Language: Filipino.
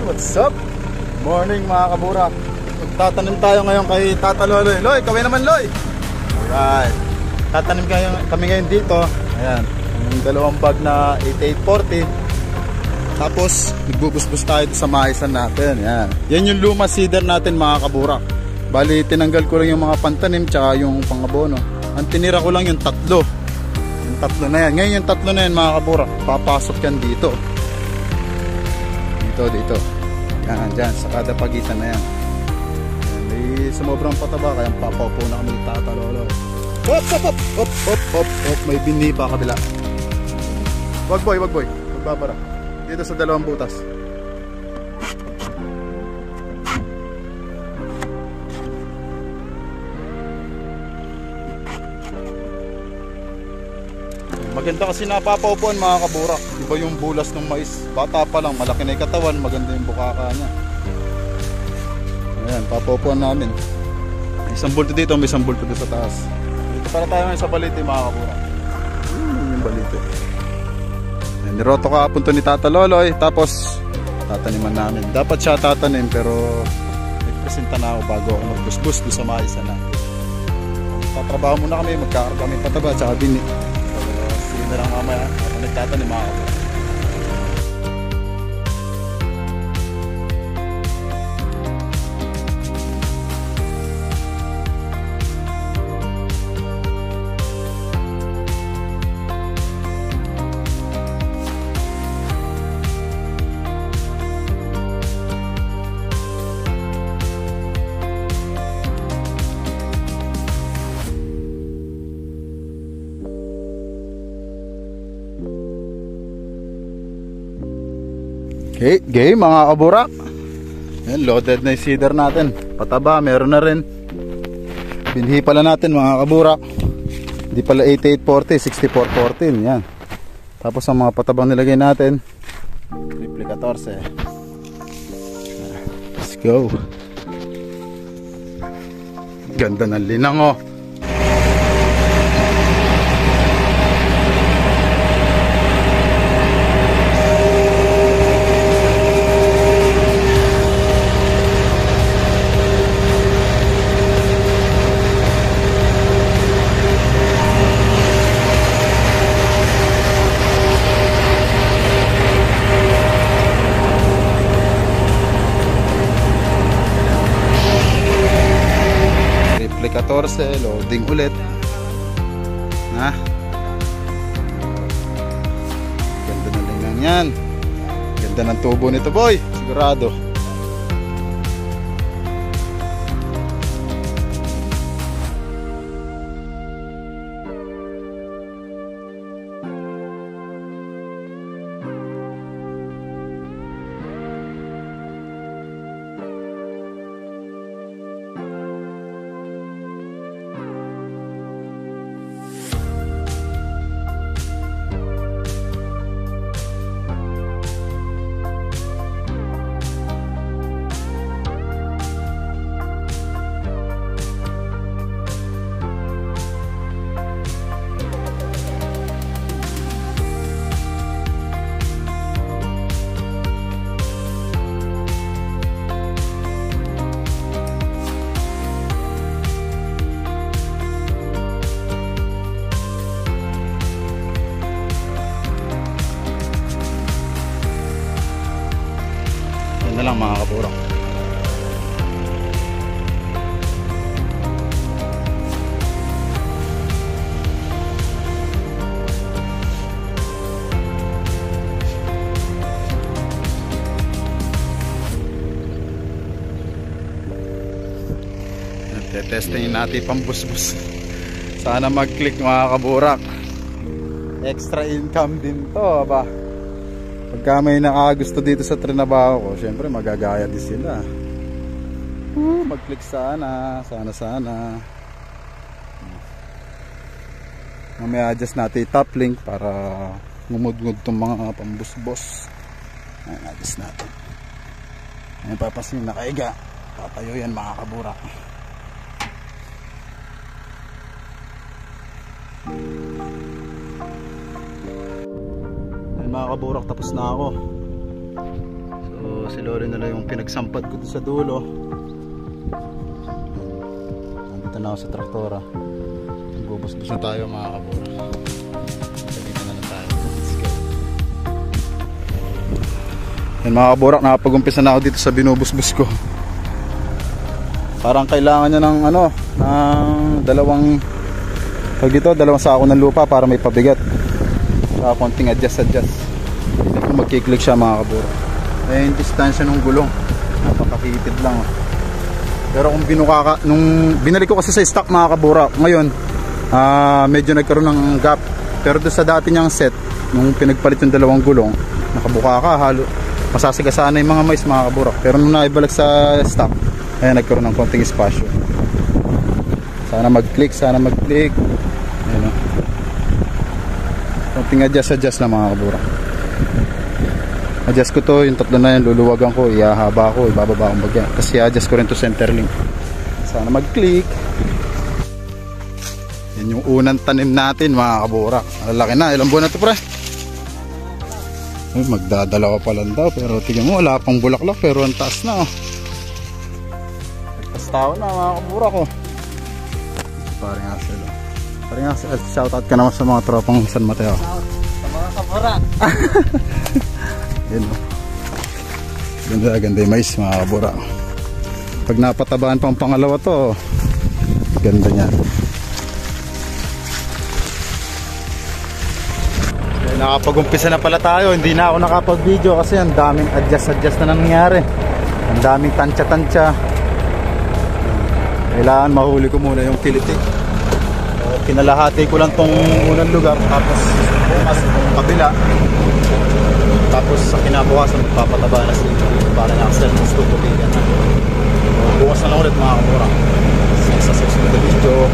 What's up? Morning mga kaburak. Magtatanim tayo ngayon kay Tata Loloy. Loy, kaway naman Loy. Alright. Tatanim kami ngayon dito. Ayan, yung dalawang bag na 8840. Tapos nagbubusbus tayo sa maisan natin. Ayan. Yan yung luma seeder natin mga kaburak. Bali tinanggal ko lang yung mga pantanim tsaka yung pangabono. Ang tinira ko lang yung tatlo. Yung tatlo na yan. Ngayon yung tatlo na yan mga kaburak, papasok yan dito. Dito. Yan, dyan, sa kada pagitan na yan. May sumobrang pataba, kaya papaupo na kami ni Tata Lolo. Hop. May bindi pa kabila. Wag boy. Magbabara. Dito sa dalawang butas. Maganda kasi napapaupuan mga kaburak. Iba yung bulas ng mais. Bata pa lang, malaki na yung katawan, maganda yung bukaka niya. Ayan, papaupuan namin. May isang bulto dito, may isang bulto dito sa taas. Dito para tayo ngayon sa balite mga kaburak. Yung balite. Ayan, niroto kahapon to ni Tata Loloy. Tapos tataniman namin. Dapat siya tatanim pero nagpresenta na ako bago ako magbusbus doon sa maisan natin. Tatrabaho muna kami, magkakarga kami pataba at saka bini. Na lang mamaya ako nagtatanim mga kaburak. Okay, game mga kaburak. Yan, loaded na yung seeder natin. Pataba, meron na rin. Binhi pala natin mga kaburak. Hindi pala 8840, 6414. Yan. Tapos ang mga patabang nilagay natin, triple 14. Let's go. Ganda ng linang oh. Triple 14, loading ulit. Ha? Ganda na lang yan. Ganda ng tubo nito boy, sigurado. Na lang mga kaburak. Testingin natin pambusbus. Sana mag-click mga kaburak. Extra income din to ba? Pagka may nakagusto dito sa trinabaho ko, syempre magagaya din sila. Mag-click sana. Mamaya adjust natin top link para ngumud-ngud itong mga pambusbos. Ayan, adjust natin. Ayan, papasin nakaiga. Tatayo yan mga kaburak. Ayan mga kaburak, tapos na ako. So Ito si lolo nila yung pinagsampat ko sa dulo. Nandito na ako sa traktora. Bubus-bus na tayo mga kabura. Dito na tayo. Let's go. Yan mga kaburak, nakapag-umpisa na ako dito sa binubus-bus ko. Parang kailangan niya ng ano, ng dalawang sako ng lupa para may pabigat. Saka konting adjust. Hindi ko magkiklik siya mga kabura. Eh yung distansya ng gulong napakakitid lang. Pero kung nung binalik ko kasi sa stock mga kabura, ngayon medyo nagkaroon ng gap. Pero doon sa dati niyang set, nung pinagpalit yung dalawang gulong, nakabuka ka, masasigasaan na yung mga mais mga kabura. Pero nung naibalik sa stock, ayan, nagkaroon ng konting espasyo. Sana mag-click. Ayan, o. Konting adjust na mga kabura. Adjust ko to, yung tatlo na yan, luluwagan ko, ihahaba ko, ibababa akong bagyan. Kasi adjust ko rin to center link. Sana mag-click. Yan yung unang tanim natin mga kabura. Malaki na, ilang buwan na to pre? Ay, magdadalawa pa lang daw, pero tingnan mo, wala pang bulaklak, pero ang taas na. Nagtas tao na mga kabura ko. Parang Axel, shoutout ka naman sa mga tropang San Mateo. Sa mga kabura. Yan o. Ganda yung mais mga kabura. Pag napatabaan pang pangalawa to, ganda niya. Nakapag-umpisa na pala tayo. Hindi na ako nakapag-video kasi ang daming adjust na nangyari. Ang daming tansya. Kailangan mahuli ko muna yung kiliti. Kinalahati ko lang tong unang lugar, tapos bukas itong kabila, tapos sa kinabukasan magpapataba na si para na Axel ng tutubigan na. Bukas na lang ulit mga kabura sa susunod na video.